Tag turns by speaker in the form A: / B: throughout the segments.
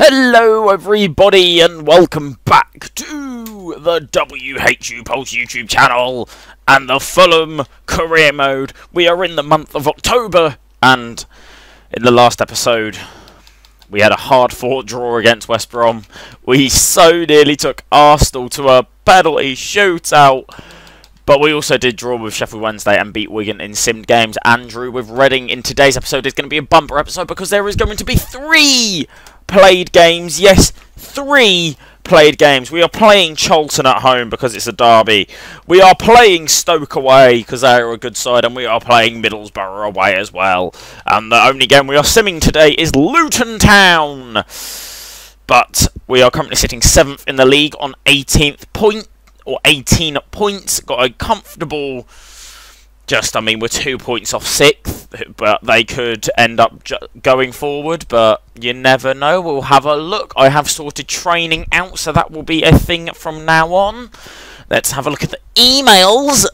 A: Hello everybody and welcome back to the WHU Pulse YouTube channel and the Fulham career mode. We are in the month of October and in the last episode we had a hard-fought draw against West Brom. We so nearly took Arsenal to a penalty shootout, but we also did draw with Sheffield Wednesday and beat Wigan in simmed games. Andrew with Reading. In today's episode is going to be a bumper episode because there is going to be 3 played games. Yes, 3 played games. We are playing Charlton at home because it's a derby. We are playing Stoke away because they are a good side, and we are playing Middlesbrough away as well. And the only game we are simming today is Luton Town. But we are currently sitting 7th in the league on 18th point, or 18 points. Got a comfortable, we're 2 points off 6th, but they could end up going forward, but you never know. We'll have a look. I have sorted training out, so that will be a thing from now on. Let's have a look at the emails.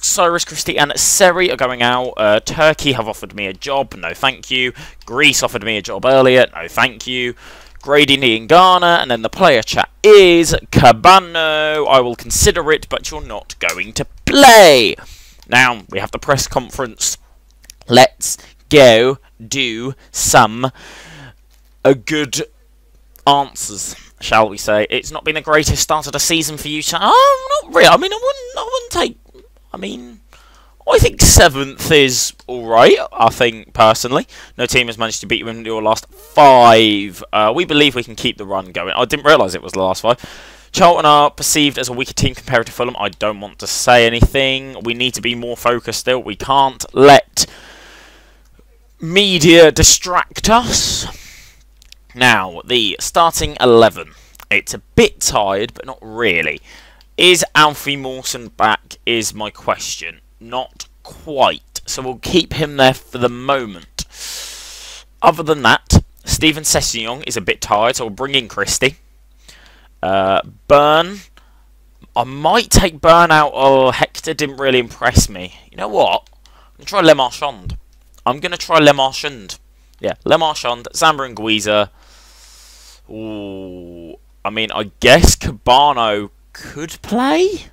A: Cyrus, Christie and Seri are going out. Turkey have offered me a job. No, thank you. Greece offered me a job earlier. No, thank you. Grady, Nee and Ghana, and then the player chat is Cabano. I will consider it, but you're not going to play. Now, we have the press conference. Let's go do some good answers, shall we say. It's not been the greatest start of the season for you. Oh, not really. I think 7th is alright, I think, personally. No team has managed to beat you in your last 5. We believe we can keep the run going. I didn't realise it was the last 5. Charlton are perceived as a weaker team compared to Fulham. I don't want to say anything. We need to be more focused still. We can't let media distract us. Now, the starting 11. It's a bit tired, but not really. Is Alfie Mawson back, is my question. Not quite. So we'll keep him there for the moment. Other than that, Steven Sessegnon is a bit tired, so we'll bring in Christie. Burn. I might take Burn out. Oh, Hector didn't really impress me. You know what? I'm going to try Le Marchand. Yeah, Le Marchand, Zamba and Guiza. Ooh, I guess Cabano could play.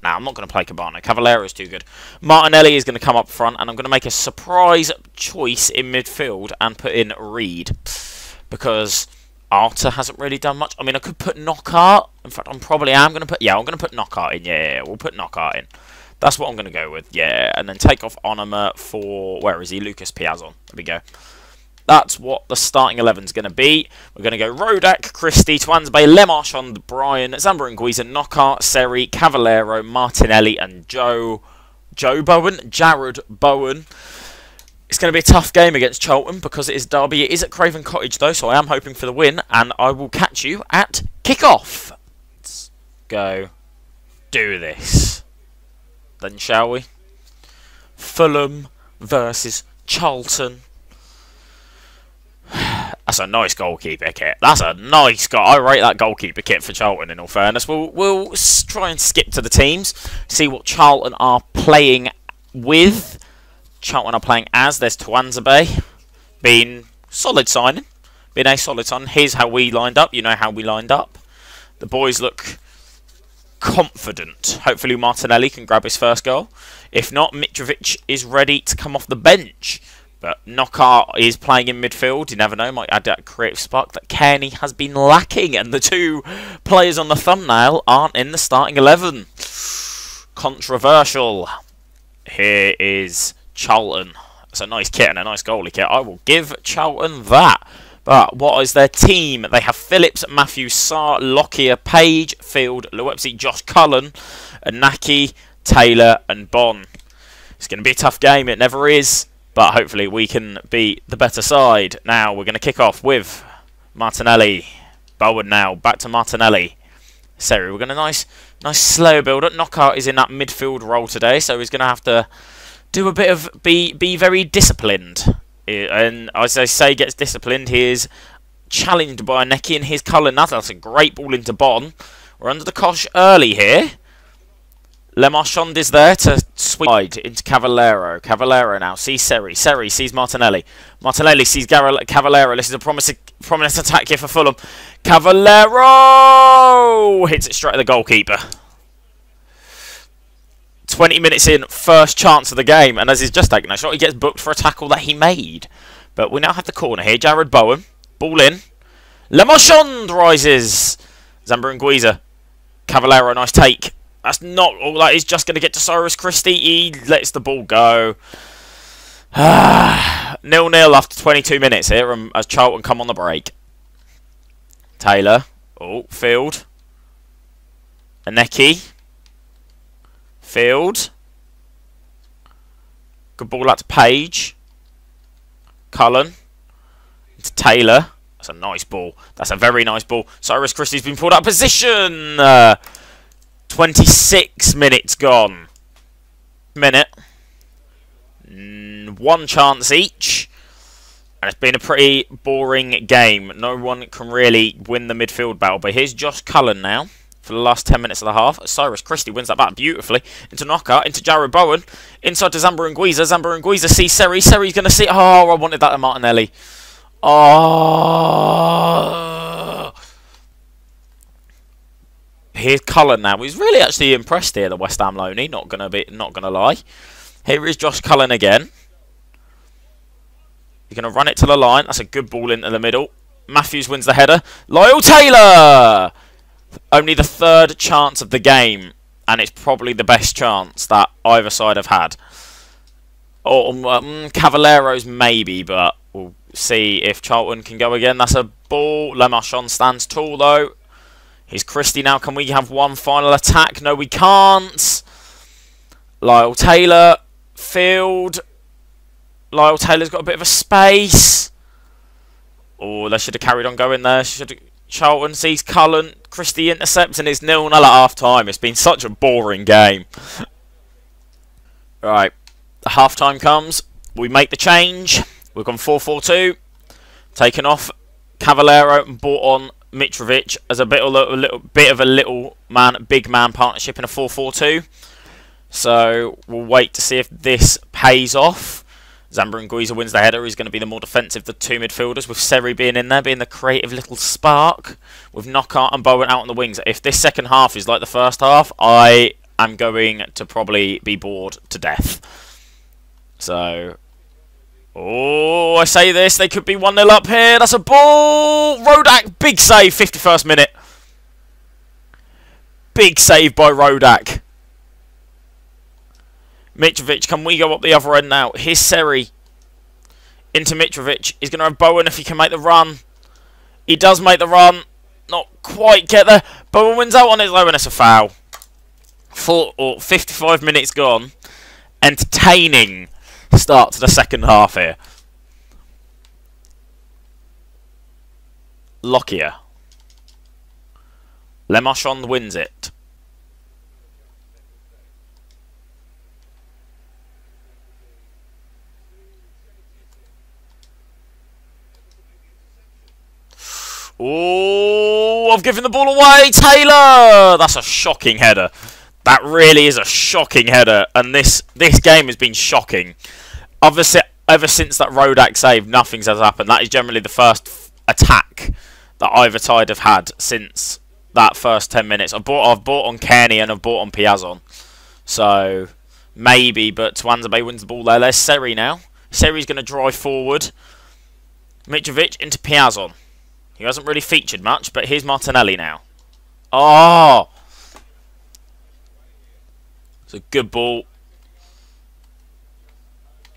A: Nah, I'm not going to play Cabano. Cavallero's too good. Martinelli is going to come up front, and I'm going to make a surprise choice in midfield and put in Reed. Because Arta hasn't really done much. I could put Knockaert. In fact, I'm going to put Knockaert in. Yeah, we'll put Knockaert in. That's what I'm going to go with. Yeah, and then take off Onoma for, where is he? Lucas Piazon. There we go. That's what the starting 11 is going to be. We're going to go Rodak, Christie, Twansby, Le Marchand, Brian, Zamba and Guiza, Knockaert, Seri, Cavallero, Martinelli, and Jared Bowen. It's going to be a tough game against Charlton because it is derby. It is at Craven Cottage though, so I am hoping for the win, and I will catch you at kick-off. Let's go do this. Then shall we? Fulham versus Charlton. That's a nice goalkeeper kit. That's a nice goal. I rate that goalkeeper kit for Charlton, in all fairness. We'll try and skip to the teams, see what Charlton are playing with. Charlton are playing as. There's Twanzebe. Been solid signing. Been a solid signing. Here's how we lined up. You know how we lined up. The boys look confident. Hopefully Martinelli can grab his first goal. If not, Mitrovic is ready to come off the bench. But Knockaert is playing in midfield. You never know. Might add that creative spark that Kearney has been lacking. And the 2 players on the thumbnail aren't in the starting 11. Controversial. Here is Charlton. It's a nice kit and a nice goalie kit. I will give Charlton that. But what is their team? They have Phillips, Matthews, Sarr, Lockyer, Page, Field, Luepsi, Josh Cullen, Anaki, Taylor and Bon. It's going to be a tough game. It never is. But hopefully we can be the better side. Now we're going to kick off with Martinelli. Bowen now. Back to Martinelli. Seri, we're going to nice slow build-up. Knockaert is in that midfield role today, so he's going to have to do a bit of be very disciplined, and as I say, gets disciplined. He is challenged by Aneki, and here's Cullen. That's a great ball into Bon. We're under the cosh early here. Le Marchand is there to sweep wide into Cavallero. Cavallero now sees Seri. Seri sees Martinelli. Martinelli sees Cavallero. This is a promising attack here for Fulham. Cavallero hits it straight at the goalkeeper. 20 minutes in, first chance of the game, and as he's just taken a shot, he gets booked for a tackle that he made. But we now have the corner here. Jared Bowen, ball in. Le Marchand rises. Zambo Anguissa. Cavallero, nice take. That's not all that is just going to get to Cyrus Christie. He lets the ball go. 0-0 after 22 minutes here as Charlton come on the break. Taylor. Oh, Field. Aneki. Field. Good ball out to Page. Cullen. Into Taylor. That's a nice ball. That's a very nice ball. Cyrus Christie's been pulled out of position. 26 minutes gone. Minute. One chance each. And it's been a pretty boring game. No one can really win the midfield battle. But here's Josh Cullen now for the last 10 minutes of the half. Cyrus Christie wins that back beautifully. Into Knockout. Into Jared Bowen. Inside to Zambo Anguissa. Zambo Anguissa sees Seri. Seri's going to see... Oh, I wanted that to Martinelli. Oh... Here's Cullen now. He's really actually impressed here, the West Ham loanee. Not gonna lie. Here is Josh Cullen again. He's gonna run it to the line. That's a good ball into the middle. Matthews wins the header. Lyle Taylor. Only the third chance of the game, and it's probably the best chance that either side have had. Or Cavallero's maybe, but we'll see if Charlton can go again. That's a ball. Le Marchand stands tall though. Here's Christie now. Can we have one final attack? No, we can't. Lyle Taylor. Field. Lyle Taylor's got a bit of a space. Oh, they should have carried on going there. Charlton sees Cullen. Christie intercepts and it's 0-0 at half-time. It's been such a boring game. Right. The half-time comes. We make the change. We've gone 4-4-2. Taken off Cavallero and brought on Mitrovic as a bit of a big man partnership in a 4-4-2. So we'll wait to see if this pays off. Zambo Anguissa wins the header. He's going to be the more defensive of the two midfielders, with Seri being in there, being the creative little spark, with Knockout and Bowen out on the wings. If this second half is like the first half, I am going to probably be bored to death. So... Oh, I say this, they could be 1-0 up here. That's a ball. Rodak, big save, 51st minute. Big save by Rodak. Mitrovic, can we go up the other end now? Here's Seri. Into Mitrovic. He's going to have Bowen if he can make the run. He does make the run. Not quite get there. Bowen wins out on his own and it's a foul. 55 minutes gone. Entertaining start to the second half here. Lockyer. Le Marchand wins it. Oh, I've given the ball away. Taylor! That's a shocking header. That really is a shocking header. And this game has been shocking. Obviously, ever since that Rodak save, nothing's has happened. That is generally the first attack that either side have had since that first 10 minutes. I've bought on Kearney and I've bought on Piazon. So, maybe, but Twanzebe wins the ball there. There's Seri now. Seri's going to drive forward. Mitrovic into Piazon. He hasn't really featured much, but here's Martinelli now. Oh! It's a good ball.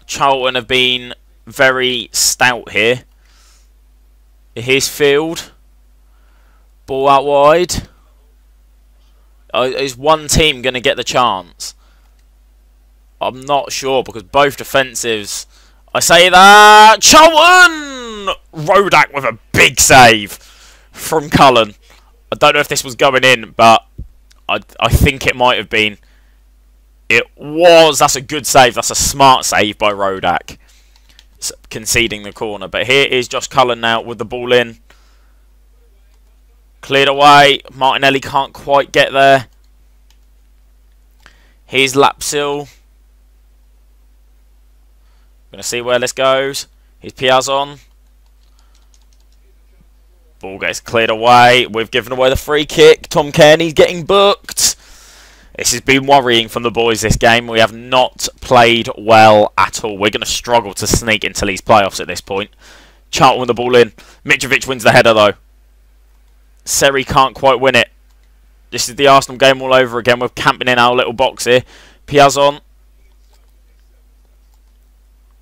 A: Charlton have been very stout here. Here's Field. Ball out wide. Is one team going to get the chance? I'm not sure because both defensives... I say that... Charlton! Rodak with a big save from Cullen. I don't know if this was going in, but I think it might have been. It was. That's a good save. That's a smart save by Rodak. Conceding the corner. But here is Josh Cullen now with the ball in. Cleared away. Martinelli can't quite get there. Here's Lapsil. Gonna see where this goes. Here's Piazon. Ball gets cleared away. We've given away the free kick. Tom Kearney's getting booked. This has been worrying from the boys this game. We have not played well at all. We're going to struggle to sneak into these playoffs at this point. Charlton with the ball in. Mitrovic wins the header though. Seri can't quite win it. This is the Arsenal game all over again. We're camping in our little box here. Piazon.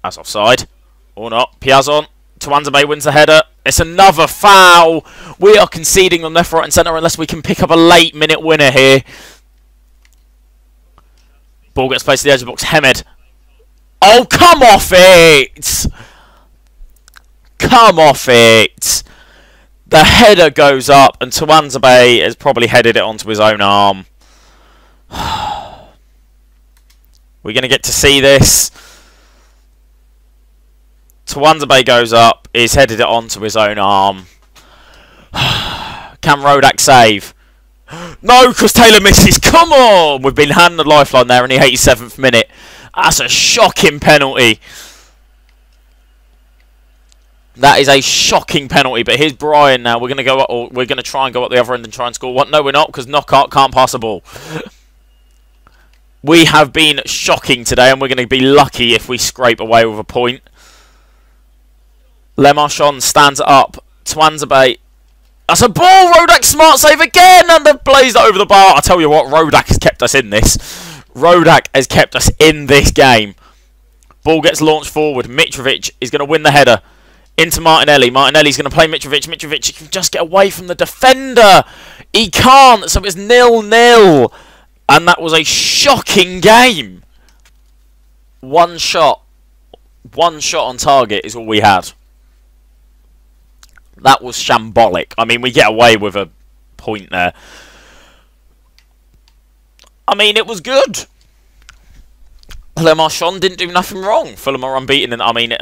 A: That's offside. Or not. Piazon. Tuanzebe wins the header. It's another foul. We are conceding them left, right and centre unless we can pick up a late minute winner here. Ball gets placed to the edge of the box. Hemed. Oh, come off it! Come off it! The header goes up and Tuanzebe has probably headed it onto his own arm. We're going to get to see this. Tuanzebe goes up. He's headed it onto his own arm. Can Rodak save? No, because Taylor misses. Come on! We've been handed the lifeline there in the 87th minute. That's a shocking penalty. That is a shocking penalty. But here's Brian now. We're going to go up, or we're going to try and go up the other end and try and score one. No, we're not, because Knockout can't pass the ball. We have been shocking today, and we're going to be lucky if we scrape away with a point. Le Marchand stands it up. Tuanzebe. That's a ball! Rodak smart save again! And they've blazed it over the bar. I tell you what, Rodak has kept us in this. Rodak has kept us in this game. Ball gets launched forward. Mitrovic is going to win the header. Into Martinelli. Martinelli's going to play Mitrovic. Mitrovic can just get away from the defender. He can't, so it's 0-0. And that was a shocking game. One shot on target is all we had. That was shambolic. I mean, we get away with a point there. I mean, it was good. Le Marchand didn't do nothing wrong. Fulham are unbeaten. And I mean,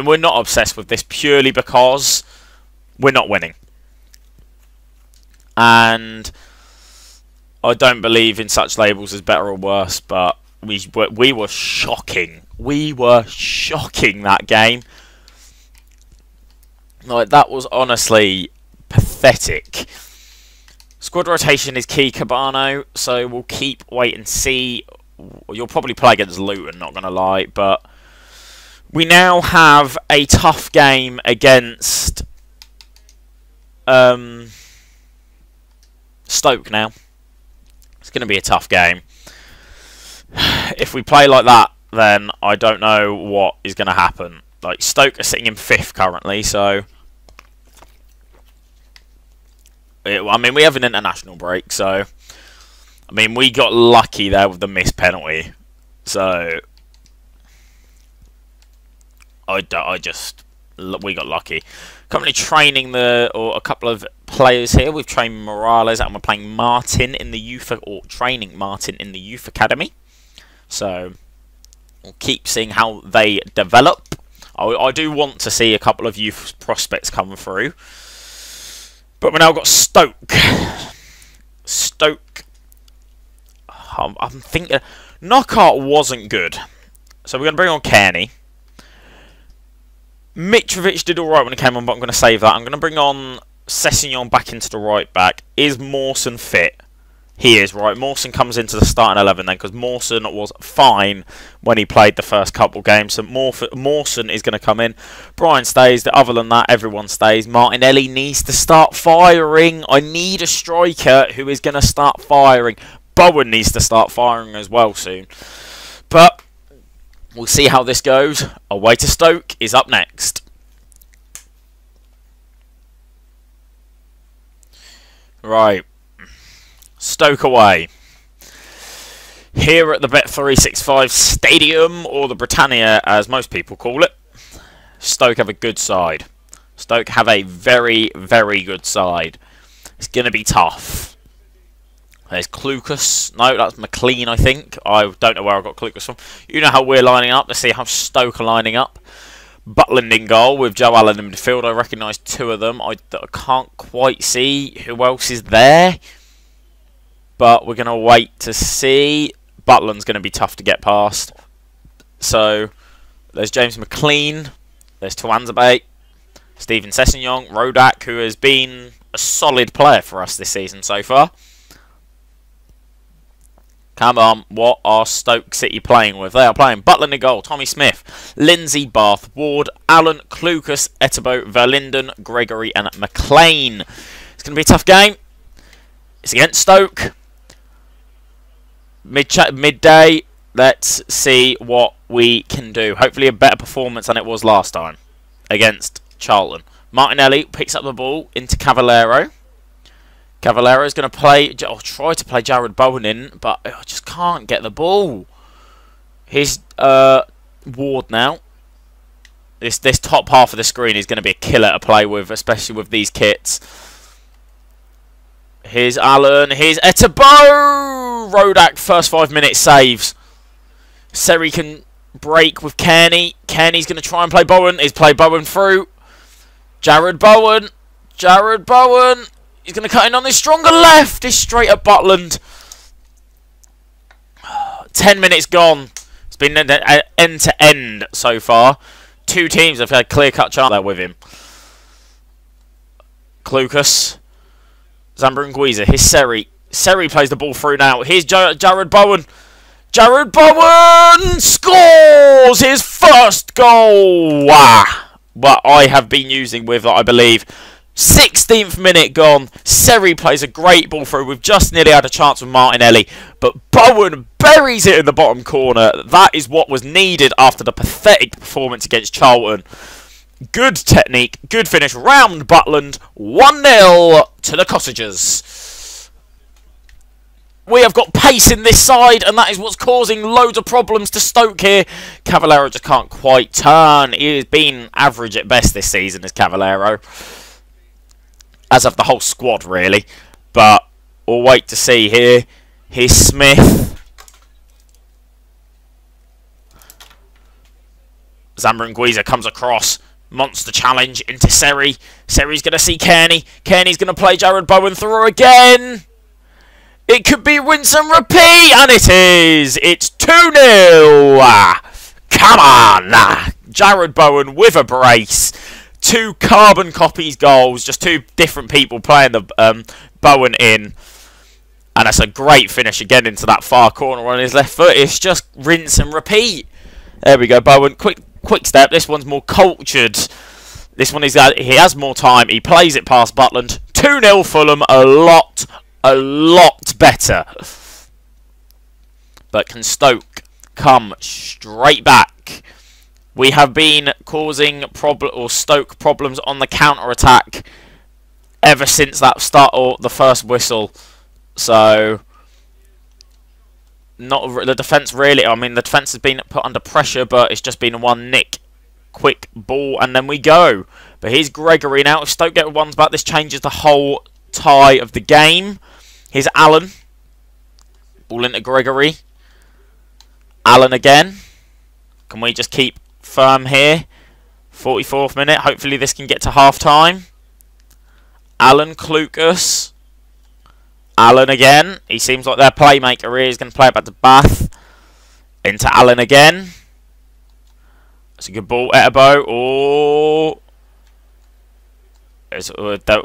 A: we're not obsessed with this purely because we're not winning. And I don't believe in such labels as better or worse, but we were shocking. We were shocking that game. Like, that was honestly pathetic. Squad rotation is key, Cabano, so we'll wait and see. You'll probably play against Luton, not going to lie, but we now have a tough game against Stoke now. It's going to be a tough game. If we play like that, then I don't know what is going to happen. Like, Stoke are sitting in 5th currently, so I mean, we have an international break, so I mean, we got lucky there with the missed penalty. So we got lucky. Currently training a couple of players here. We've trained Morales and we're playing Martin in the youth, or training Martin in the youth academy. So we'll keep seeing how they develop. I do want to see a couple of youth prospects come through. But we've now got Stoke. Stoke. I'm thinking Knockout wasn't good. So we're going to bring on Kearney. Mitrovic did alright when he came on, but I'm going to save that. I'm going to bring on Sessegnon back into the right back. Is Mawson fit? He is, right. Mawson comes into the starting 11 then, because Mawson was fine when he played the first couple games. So Mawson is going to come in. Brian stays. Other than that, everyone stays. Martinelli needs to start firing. I need a striker who is going to start firing. Bowen needs to start firing as well soon. But we'll see how this goes. Away to Stoke is up next. Right. Stoke away. Here at the Bet365 Stadium, or the Britannia as most people call it, Stoke have a good side. Stoke have a very, very good side. It's going to be tough. There's Clucas. No, that's McLean, I think. I don't know where I got Clucas from. You know how we're lining up. Let's see how Stoke are lining up. Butland in goal with Joe Allen in midfield. I recognise 2 of them. I can't quite see who else is there. but we're going to wait to see. Butland's going to be tough to get past. So, there's James McLean. There's Tuanzebe. Stephen Sessegnon. Rodak, who has been a solid player for us this season so far. Come on, what are Stoke City playing with? They are playing Butland in goal, Tommy Smith, Lindsay, Bath, Ward, Allen, Klukas, Etebo, Verlinden, Gregory and McLean. It's going to be a tough game. It's against Stoke. Midday. Let's see what we can do. Hopefully a better performance than it was last time against Charlton. Martinelli picks up the ball into Cavallero. Cavallero is going to play, or try to play Jared Bowen in, but I just can't get the ball. Here's Ward now. This top half of the screen is going to be a killer to play with, especially with these kits. Here's Allen. Here's Etebo. Rodak, first 5 minutes saves. Seri can break with Kearney. Kearney's going to try and play Bowen. He's played Bowen through. Jared Bowen. Jared Bowen. He's going to cut in on his stronger left. He's straight at Butland. 10 minutes gone. It's been end to end so far. Two teams have had clear-cut chance there with him. Klukas. Zambra Nguiza. Here's Seri. Seri plays the ball through now. Here's Jared Bowen. Jared Bowen scores his first goal. Wow. What I have been using with, I believe, 16th minute gone. Seri plays a great ball through. We've just nearly had a chance with Martinelli, but Bowen buries it in the bottom corner. That is what was needed after the pathetic performance against Charlton. Good technique, good finish, round Butland. 1-0 to the Cottagers. We have got pace in this side, and that is what's causing loads of problems to Stoke here. Cavallero just can't quite turn. He has been average at best this season, as Cavallero. As of the whole squad, really. But we'll wait to see here. Here's Smith. Zambra Nguiza comes across. Monster challenge into Seri. Seri's going to see Kearney. Kearney's going to play Jared Bowen through again. It could be rinse and repeat. And it is. It's 2-0. Come on. Jared Bowen with a brace. Two carbon copies goals, just two different people playing the Bowen in. And that's a great finish again into that far corner on his left foot. It's just rinse and repeat. There we go, Bowen. Quick step. This one's more cultured. This one, he has more time. He plays it past Butland. 2-0 Fulham. A lot better. But can Stoke come straight back? We have been causing Stoke problems on the counter-attack ever since that start or the first whistle. So, not the defence really. I mean, the defence has been put under pressure, but it's just been one nick, quick ball, and then we go. But here's Gregory now. If Stoke get ones back, this changes the whole tie of the game. Here's Allen. Ball into Gregory. Allen again. Can we just keep firm here? 44th minute. Hopefully this can get to half-time. Allen, Klukas. Allen again. He seems like their playmaker here. He's going to play it back to Bath. Into Allen again. That's a good ball. Etebo. Oh.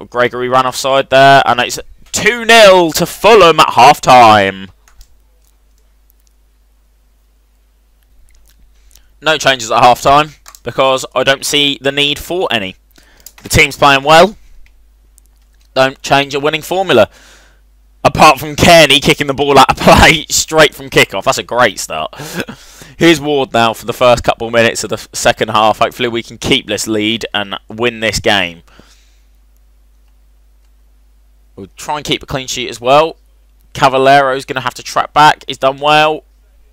A: Gregory ran offside there. And it's 2-0 to Fulham at half-time. No changes at half-time, because I don't see the need for any. The team's playing well. Don't change a winning formula. Apart from Kearney kicking the ball out of play straight from kickoff. That's a great start. Here's Ward now for the first couple of minutes of the second half. Hopefully we can keep this lead and win this game. We'll try and keep a clean sheet as well. Cavallero's going to have to track back. He's done well.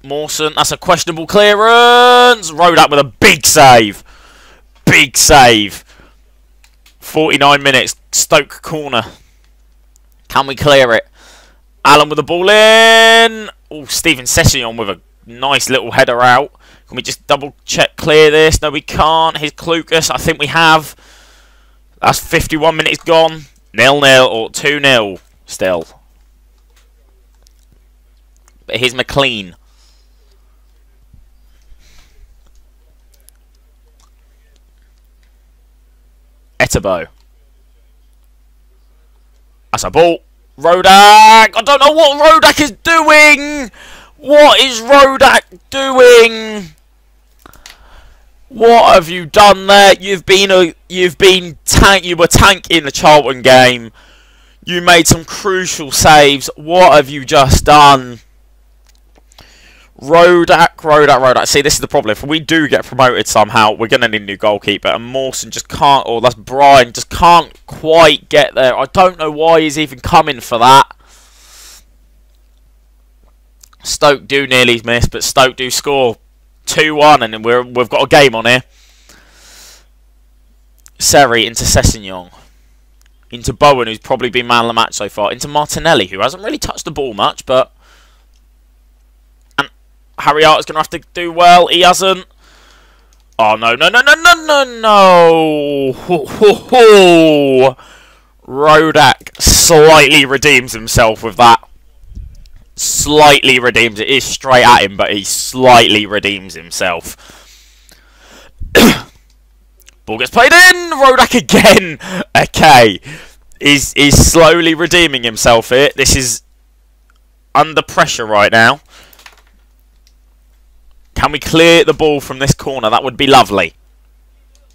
A: Mawson, that's a questionable clearance. Rodak with a big save. Big save. 49 minutes. Stoke corner. Can we clear it? Allen with the ball in. Oh, Stephen Sessegnon with a nice little header out. Can we just double check clear this? No, we can't. Here's Klukas. I think we have. That's 51 minutes gone. 0-0 or 2-0 still. But here's McLean. Etebo. That's a ball. Rodak! I don't know what Rodak is doing! What is Rodak doing? What have you done there? You were tanking the Charlton game. You made some crucial saves. What have you just done? Rodak. See, this is the problem. If we do get promoted somehow, we're going to need a new goalkeeper. And Mawson just can't, or that's Brian, just can't quite get there. I don't know why he's even coming for that. Stoke do nearly miss, but Stoke do score 2-1, and we've got a game on here. Seri into Sessegnon. Into Bowen, who's probably been man of the match so far. Into Martinelli, who hasn't really touched the ball much, but... And Harriata's going to have to do well. He hasn't. Oh, no. Ho, ho, ho. Rodak slightly redeems himself with that. Slightly redeems it. It is straight at him, but he slightly redeems himself. Ball gets played in. Rodak again. Okay. He's slowly redeeming himself here. This is under pressure right now. Can we clear the ball from this corner? That would be lovely.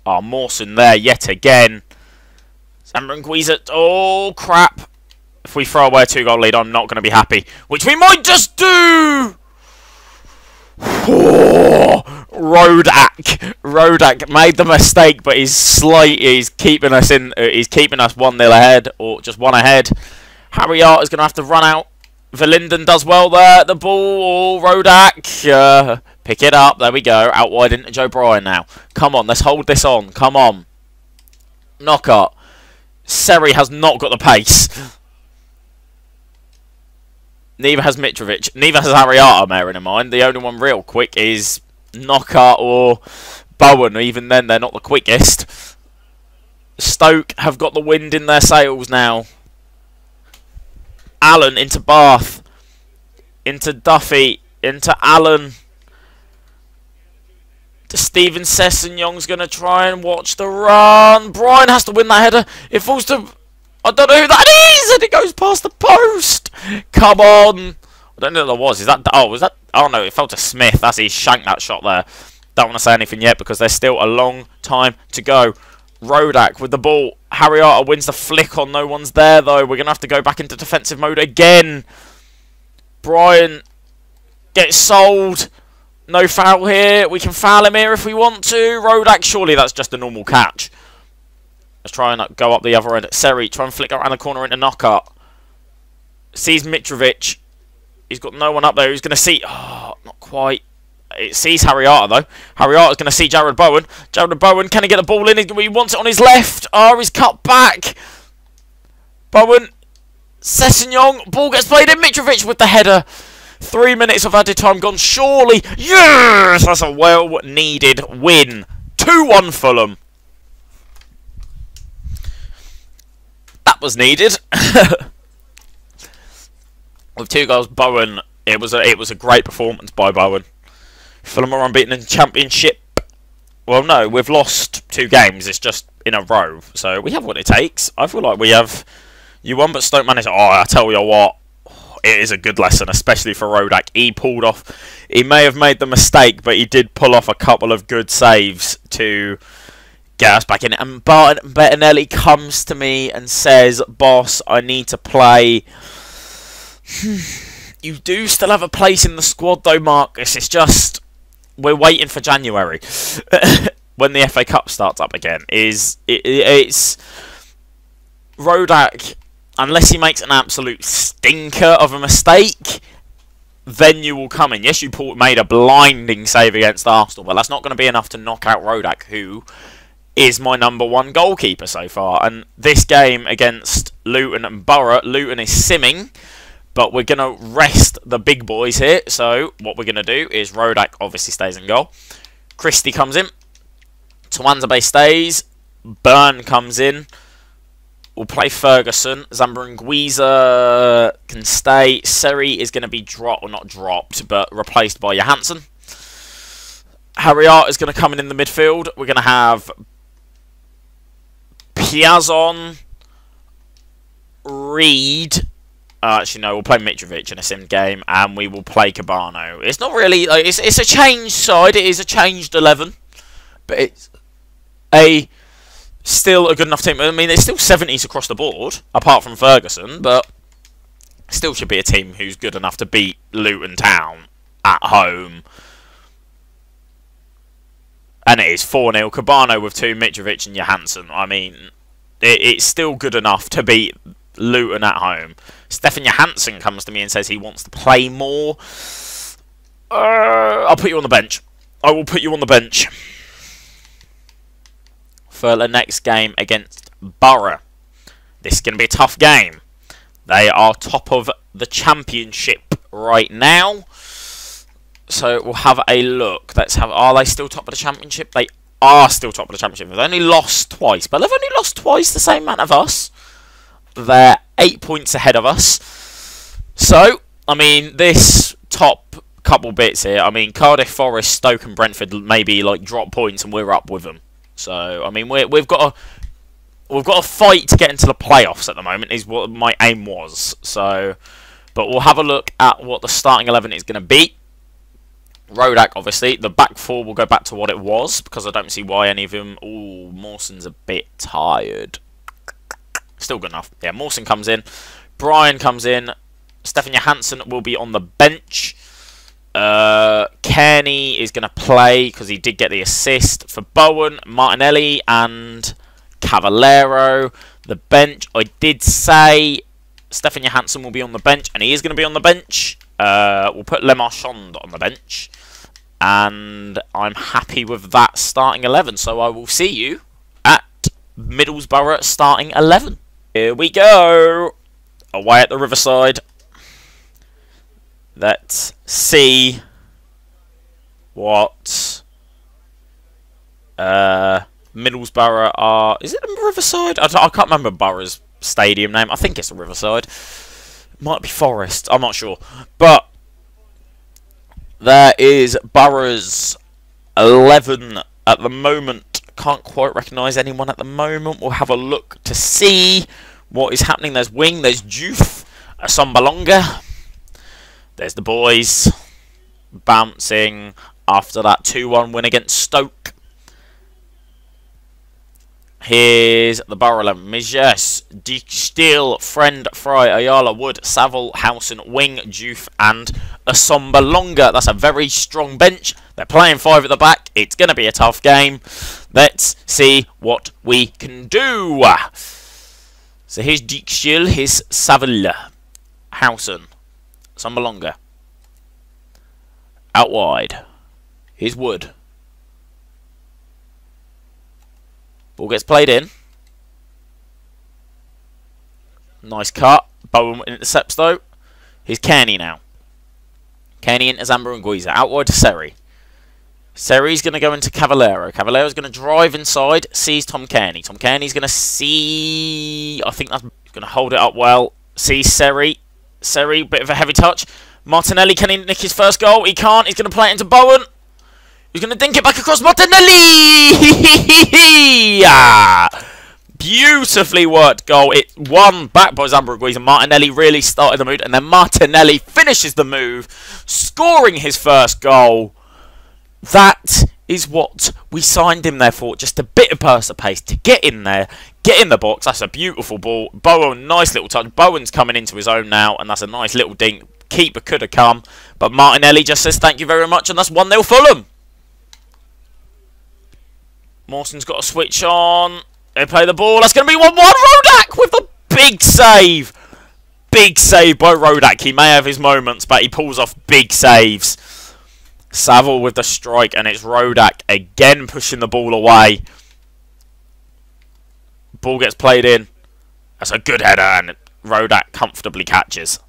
A: Oh, Mawson there yet again. Zambrangwiza. Oh, crap. If we throw away a 2-goal lead, I'm not going to be happy. Which we might just do! Oh, Rodak made the mistake, but he's keeping us in. He's keeping us 1-0 ahead, or just 1 ahead. Harriata is going to have to run out. Verlinden does well there. The ball, Rodak, pick it up. There we go. Out wide into Joe Bryan now. Come on, let's hold this on. Come on. Knockout. Seri has not got the pace. Neither has Mitrovic. Neither has Harriata, bearing in mind. The only one real quick is Knockout or Bowen. Even then, they're not the quickest. Stoke have got the wind in their sails now. Allen into Bath. Into Duffy. Into Allen. To Steven Sessegnon's going to try and watch the run. Brian has to win that header. It falls to... I don't know who that is, and it goes past the post. Come on. I don't know what that was. Is that... Oh, was that... Oh, no, it fell to Smith. That's he shanked that shot there. Don't want to say anything yet because there's still a long time to go. Rodak with the ball. Harriata wins the flick on. No one's there, though. We're going to have to go back into defensive mode again. Brian gets sold. No foul here. We can foul him here if we want to. Rodak, surely that's just a normal catch. Let's try and go up the other end. Seri, try and flick around the corner into Knockout. Sees Mitrovic. He's got no one up there. Who's going to see... Oh, not quite. It sees Harriata, though. Harriata's going to see Jared Bowen. Jared Bowen, can he get the ball in? He wants it on his left. Oh, he's cut back. Bowen. Sessegnon. Ball gets played in. Mitrovic with the header. 3 minutes of added time gone. Surely. Yes! That's a well-needed win. 2-1 Fulham. That was needed. With 2 goals, Bowen. It was a great performance by Bowen. Fulham are unbeaten in the Championship. Well, no, we've lost 2 games. It's just in a row. So we have what it takes. I feel like we have... You won, but Stoke managed... Oh, I tell you what. It is a good lesson, especially for Rodak. He pulled off... He may have made the mistake, but he did pull off a couple of good saves to get us back in it. And Bettinelli comes to me and says, "Boss, I need to play." You do still have a place in the squad, though, Marcus. It's just... We're waiting for January. When the FA Cup starts up again. It's... Rodak, unless he makes an absolute stinker of a mistake, then you will come in. Yes, you made a blinding save against Arsenal, but that's not going to be enough to knock out Rodak, who is my #1 goalkeeper so far. And this game against Luton and Borough, Luton is simming, but we're going to rest the big boys here. So what we're going to do is Rodak obviously stays in goal. Christie comes in. Twanzebe stays. Byrne comes in. We'll play Ferguson. Zambrangwiza can stay. Seri is going to be dropped, or not dropped, but replaced by Johansson. Harriot is going to come in the midfield. We're going to have Piazon, Reed. Actually, no, we'll play Mitrovic in a sim game, and we will play Cabano. It's not really... it's a changed side. It is a changed 11. But it's still a good enough team. I mean, there's still 70s across the board, apart from Ferguson, but still should be a team who's good enough to beat Luton Town at home. And it is 4-0. Cabano with 2, Mitrovic and Johansson. I mean, it's still good enough to beat Luton at home. Stefan Johansson comes to me and says he wants to play more. I'll put you on the bench. I will put you on the bench for the next game against Borough. This is going to be a tough game. They are top of the championship right now. So we'll have a look. Let's have. Are they still top of the championship? They are still top of the championship. They've only lost twice, but they've only lost twice the same amount of us. They're 8 points ahead of us. So, I mean, this top couple bits here. I mean, Cardiff, Forest, Stoke and Brentford maybe like drop points and we're up with them. So, I mean, we've got a fight to get into the playoffs at the moment, is what my aim was. So, but we'll have a look at what the starting 11 is going to be. Rodak, obviously. The back four will go back to what it was, because I don't see why any of them... Ooh, Mawson's a bit tired. Still good enough. Yeah, Mawson comes in. Brian comes in. Stefan Johansson will be on the bench. Kearney is going to play because he did get the assist for Bowen, Martinelli and Cavallero. The bench, I did say Stefan Johansson will be on the bench, and he is going to be on the bench. We'll put Le Marchand on the bench, and I'm happy with that starting 11. So I will see you at Middlesbrough starting 11. Here we go. Away at the Riverside. Let's see what Middlesbrough are. Is it the Riverside? I can't remember Borough's stadium name. I think it's the Riverside. It might be Forest. I'm not sure. But there is Borough's 11 at the moment. Can't quite recognise anyone at the moment. We'll have a look to see what is happening. There's Wing. There's Juf. Sombalonga. There's the boys bouncing after that 2-1 win against Stoke. Here's the Borough 11. Mijes, Steele, Friend, Fry, Ayala, Wood, Saville, Howson, Wing, Juf, and Sombalonga. That's a very strong bench. They're playing 5 at the back. It's going to be a tough game. Let's see what we can do. So here's Steele, here's Saville, Howson, Sombalonga. Out wide. Here's Wood. Ball gets played in. Nice cut. Bowen intercepts though. Here's Kearney now. Kearney into Zambrangwiza. Out wide to Seri. Seri's going to go into Cavallero. Cavallero's going to drive inside. Sees Tom Kearney. Tom Kearney's going to see... I think that's going to hold it up well. Sees Seri. Seri, bit of a heavy touch. Martinelli, can he nick his first goal? He can't. He's going to play it into Bowen. He's going to dink it back across Martinelli! Beautifully worked goal. It won back by Zambrangwiza. Martinelli really started the move, and then Martinelli finishes the move, scoring his first goal. That is what we signed him there for. Just a bit of burst of pace to get in there, get in the box. That's a beautiful ball. Bowen, nice little touch. Bowen's coming into his own now, and that's a nice little dink. Keeper could have come, but Martinelli just says thank you very much, and that's 1-0 Fulham. Mawson's got a switch on. They play the ball. That's going to be 1-1. Rodak with the big save. Big save by Rodak. He may have his moments, but he pulls off big saves. Saville with the strike, and it's Rodak again pushing the ball away. Ball gets played in. That's a good header, and Rodak comfortably catches.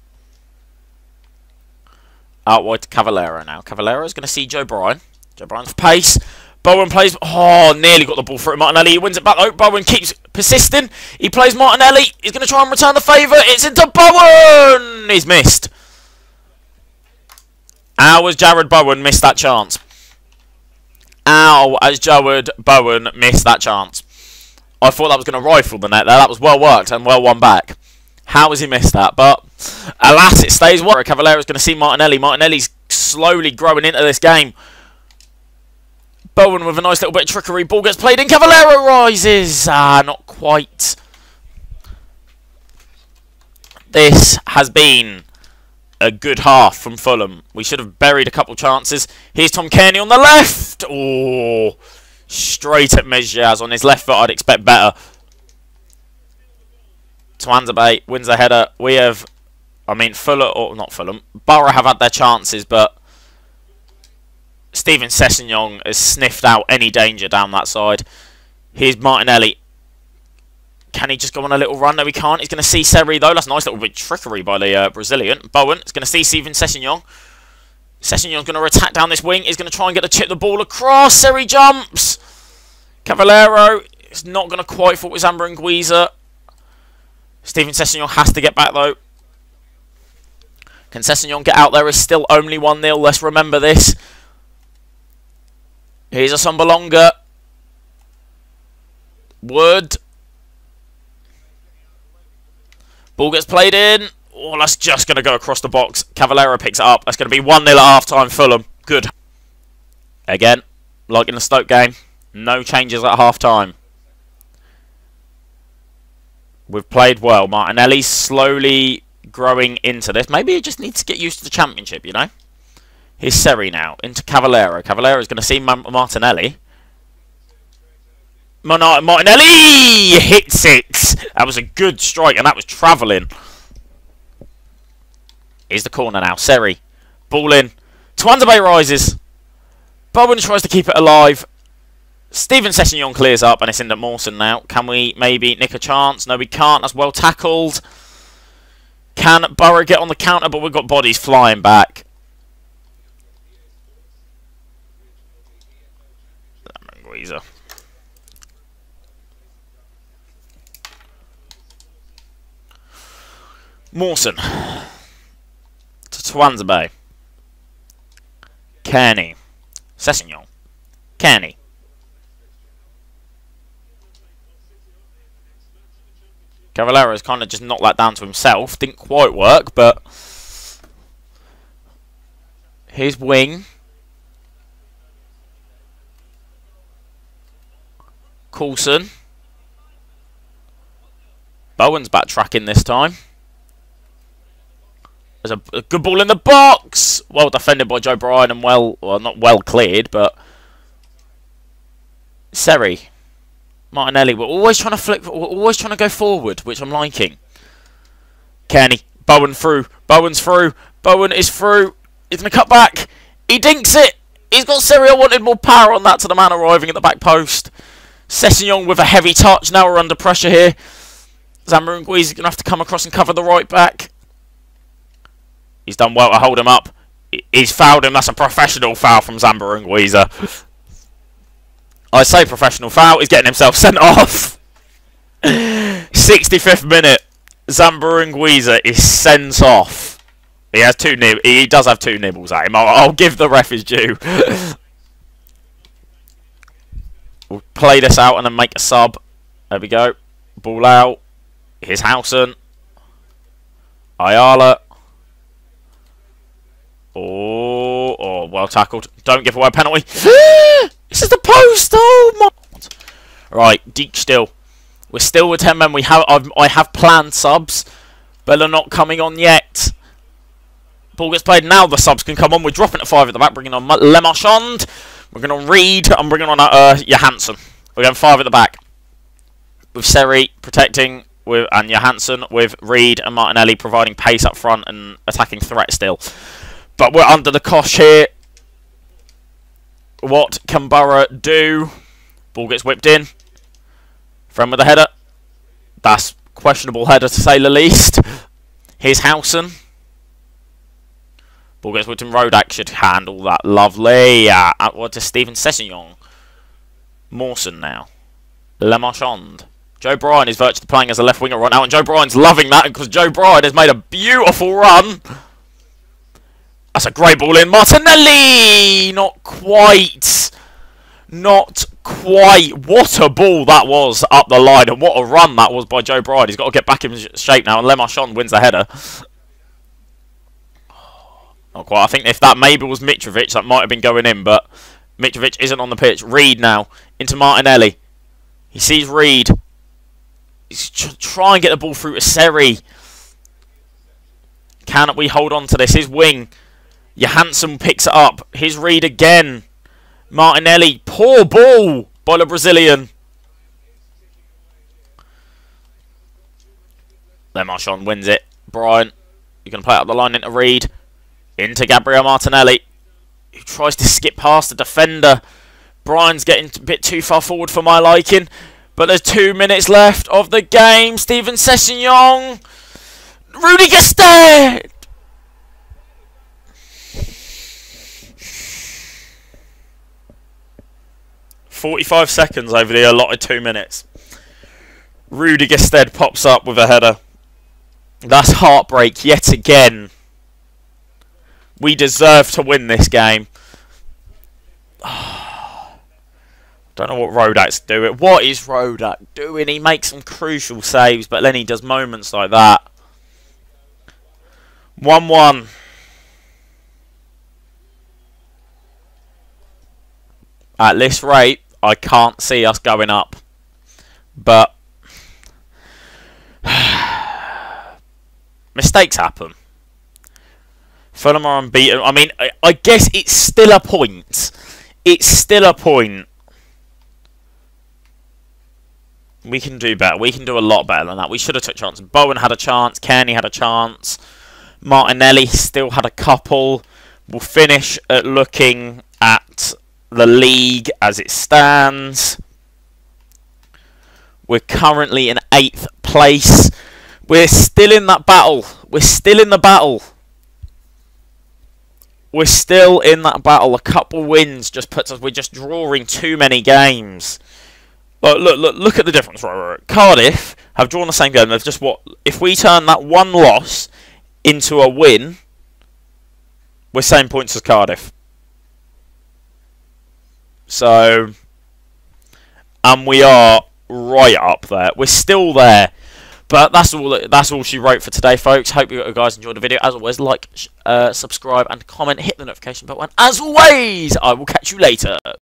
A: Out wide to Cavallero now. Cavallero's going to see Joe Bryan. Joe Bryan's pace. Bowen plays. Oh, nearly got the ball through Martinelli. He wins it back. Oh, Bowen keeps Persisting. He plays Martinelli. He's going to try and return the favour. It's into Bowen. He's missed. How has Jared Bowen missed that chance? How has Jared Bowen missed that chance? I thought that was going to rifle the net there. That was well worked and well won back. How has he missed that? But alas, it stays one. Cavalero's going to see Martinelli. Martinelli's slowly growing into this game. Bowen with a nice little bit of trickery. Ball gets played in. Cavallero rises. Not quite. This has been a good half from Fulham. We should have buried a couple chances. Here's Tom Kearney on the left. Oh, straight at Mejaz on his left foot. I'd expect better. Twanzebe wins the header. We have, I mean, Fulham, or not Fulham, Borough have had their chances, but Steven Sessegnon has sniffed out any danger down that side. Here's Martinelli. Can he just go on a little run? No, he can't. He's going to see Seri, though. That's a nice little bit of trickery by the Brazilian. Bowen is going to see Steven Sessegnon. Sessegnon's going to attack down this wing. He's going to try and get to chip the ball across. Seri jumps. Cavallero is not going to quite fall with Zambo Anguissa. Steven Sessegnon has to get back, though. Can Sessegnon get out there? It's still only 1-0. Let's remember this. Here's a Sambalonga. Wood. Ball gets played in. Oh, that's just going to go across the box. Cavallero picks it up. That's going to be 1-0 at half-time, Fulham. Good. Again, like in the Stoke game, no changes at half-time. We've played well. Martinelli's slowly growing into this. Maybe he just needs to get used to the Championship, you know? Here's Seri now, into Cavallero. Cavallero is going to see Martinelli. Martinelli hits it. That was a good strike, and that was travelling. Here's the corner now. Seri. Ball in. Twanzebe rises. Bowen tries to keep it alive. Steven Sessegnon clears up, and it's into Mawson now. Can we maybe nick a chance? No, we can't. That's well tackled. Can Borough get on the counter? But we've got bodies flying back. Anguissa. Mawson to Twanzebe. Kearney. Sessegnon. Kearney. Cavallero's kind of just knocked that down to himself. Didn't quite work, but here's wing. Coulson. Bowen's backtracking this time. There's a good ball in the box. Well defended by Joe Bryan and well, not well cleared, but Seri. Martinelli, we're always trying to flick, we're always trying to go forward, which I'm liking. Kearney, Bowen through, Bowen's through, Bowen is through, he's going to cut back, he dinks it, he's got Seri. I wanted more power on that to the man arriving at the back post. Sessegnon with a heavy touch, now we're under pressure here. Zambo Anguissa is going to have to come across and cover the right back. He's done well to hold him up. He's fouled him, that's a professional foul from Zambo Anguissa. I say professional foul. He's getting himself sent off. 65th minute. Zambo Anguissa is sent off. He has he does have two nibbles at him. I'll give the ref his due. We'll play this out and then make a sub. There we go. Ball out. Here's Howson. Ayala. Oh, well tackled. Don't give away a penalty. This is the post. Oh my God. Right, Deek still. We're still with 10 men. I have planned subs, but they're not coming on yet. Ball gets played. Now the subs can come on. We're dropping at 5 at the back, bringing on Le Marchand. We're going to Reed. I'm bringing on Johansson. We're going 5 at the back. With Seri protecting and Johansson, with Reed and Martinelli providing pace up front and attacking threat still. But we're under the cosh here. What can Borough do? Ball gets whipped in. Friend with the header. That's questionable header to say the least. Here's Howson. Ball gets whipped in. Rodak should handle that. Lovely. Outward to Steven Sessegnon. Mawson now. Le Marchand. Joe Bryan is virtually playing as a left winger right now, and Joe Bryan's loving that because Joe Bryan has made a beautiful run. That's a great ball in. Martinelli! Not quite. Not quite. What a ball that was up the line, and what a run that was by Joe Bryan. He's got to get back in shape now, and Le Marchand wins the header. Not quite. I think if that maybe was Mitrovic, that might have been going in, but Mitrovic isn't on the pitch. Reed now into Martinelli. He sees Reed. He's trying to get the ball through to Seri. Can we hold on to this? His wing. Johansson picks it up. Here's Reed again. Martinelli. Poor ball by the Brazilian. Le Marchand wins it. Bryan. You can play it up the line into Reed. Into Gabriel Martinelli, who tries to skip past the defender. Bryan's getting a bit too far forward for my liking. But there's 2 minutes left of the game. Steven Sessegnon. Rudy Gestede. .45 seconds over the allotted 2 minutes. Rudy Gestede pops up with a header. That's heartbreak yet again. We deserve to win this game. Don't know what Rodak's doing. What is Rodak doing? He makes some crucial saves, but then he does moments like that. 1-1. At this rate, I can't see us going up. But mistakes happen. Fulham are unbeaten. I mean, I guess it's still a point. It's still a point. We can do better. We can do a lot better than that. We should have took chances. Bowen had a chance. Kearney had a chance. Martinelli still had a couple. We'll finish at looking at the league as it stands. We're currently in 8th place. We're still in that battle. We're still in the battle. We're still in that battle. A couple wins just puts us... We're just drawing too many games. Look at the difference. Right. Cardiff have drawn the same game. They've just what? If we turn that one loss into a win, we're same points as Cardiff. So, and we are right up there. We're still there. But that's all she wrote for today, folks. Hope you guys enjoyed the video. As always, like, subscribe, and comment. Hit the notification button. As always, I will catch you later.